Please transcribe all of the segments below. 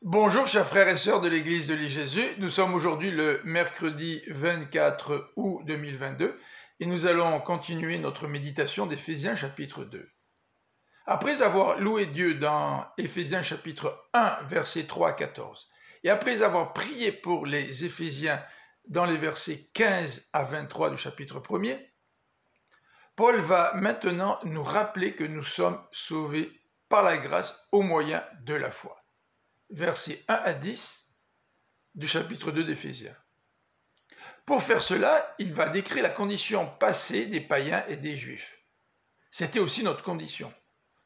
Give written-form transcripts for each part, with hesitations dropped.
Bonjour chers frères et sœurs de l'église de l'I-Jésus, nous sommes aujourd'hui le mercredi 24 août 2022 et nous allons continuer notre méditation d'Éphésiens chapitre 2. Après avoir loué Dieu dans Éphésiens chapitre 1 versets 3 à 14 et après avoir prié pour les Éphésiens dans les versets 15 à 23 du chapitre 1er, Paul va maintenant nous rappeler que nous sommes sauvés par la grâce au moyen de la foi. Versets 1 à 10 du chapitre 2 d'Éphésiens. Pour faire cela, il va décrire la condition passée des païens et des juifs. C'était aussi notre condition.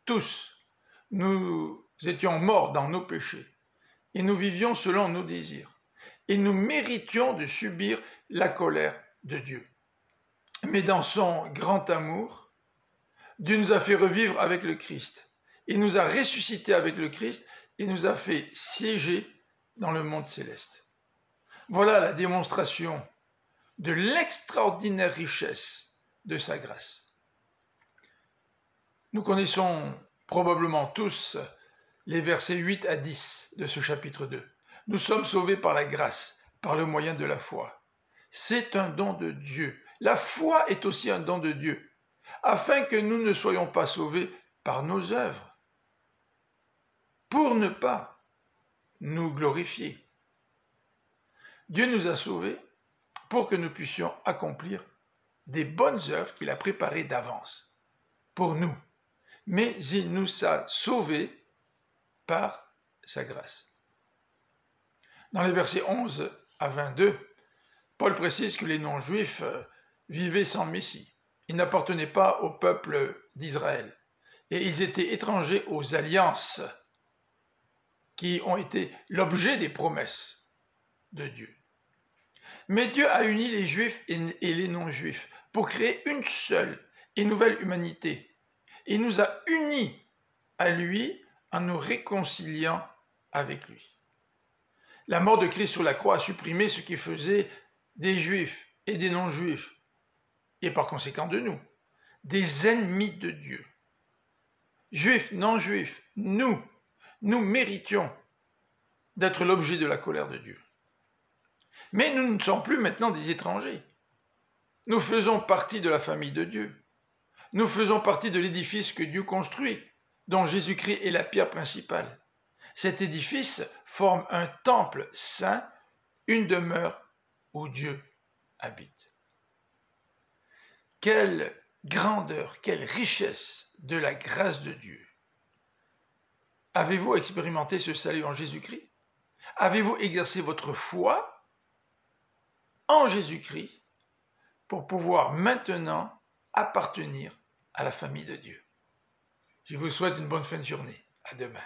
Tous, nous étions morts dans nos péchés et nous vivions selon nos désirs et nous méritions de subir la colère de Dieu. Mais dans son grand amour, Dieu nous a fait revivre avec le Christ et nous a ressuscités avec le Christ et nous a fait siéger dans le monde céleste. Voilà la démonstration de l'extraordinaire richesse de sa grâce. Nous connaissons probablement tous les versets 8 à 10 de ce chapitre 2. Nous sommes sauvés par la grâce, par le moyen de la foi. C'est un don de Dieu. La foi est aussi un don de Dieu, afin que nous ne soyons pas sauvés par nos œuvres, pour ne pas nous glorifier. Dieu nous a sauvés pour que nous puissions accomplir des bonnes œuvres qu'il a préparées d'avance pour nous. Mais il nous a sauvés par sa grâce. Dans les versets 11 à 22, Paul précise que les non-juifs vivaient sans Messie. Ils n'appartenaient pas au peuple d'Israël et ils étaient étrangers aux alliances qui ont été l'objet des promesses de Dieu. Mais Dieu a uni les juifs et les non-juifs pour créer une seule et nouvelle humanité. Il nous a unis à lui en nous réconciliant avec lui. La mort de Christ sur la croix a supprimé ce qui faisait des juifs et des non-juifs, et par conséquent de nous, des ennemis de Dieu. Juifs, non-juifs, nous méritions d'être l'objet de la colère de Dieu. Mais nous ne sommes plus maintenant des étrangers. Nous faisons partie de la famille de Dieu. Nous faisons partie de l'édifice que Dieu construit, dont Jésus-Christ est la pierre principale. Cet édifice forme un temple saint, une demeure où Dieu habite. Quelle grandeur, quelle richesse de la grâce de Dieu. Avez-vous expérimenté ce salut en Jésus-Christ? Avez-vous exercé votre foi en Jésus-Christ pour pouvoir maintenant appartenir à la famille de Dieu? Je vous souhaite une bonne fin de journée. À demain.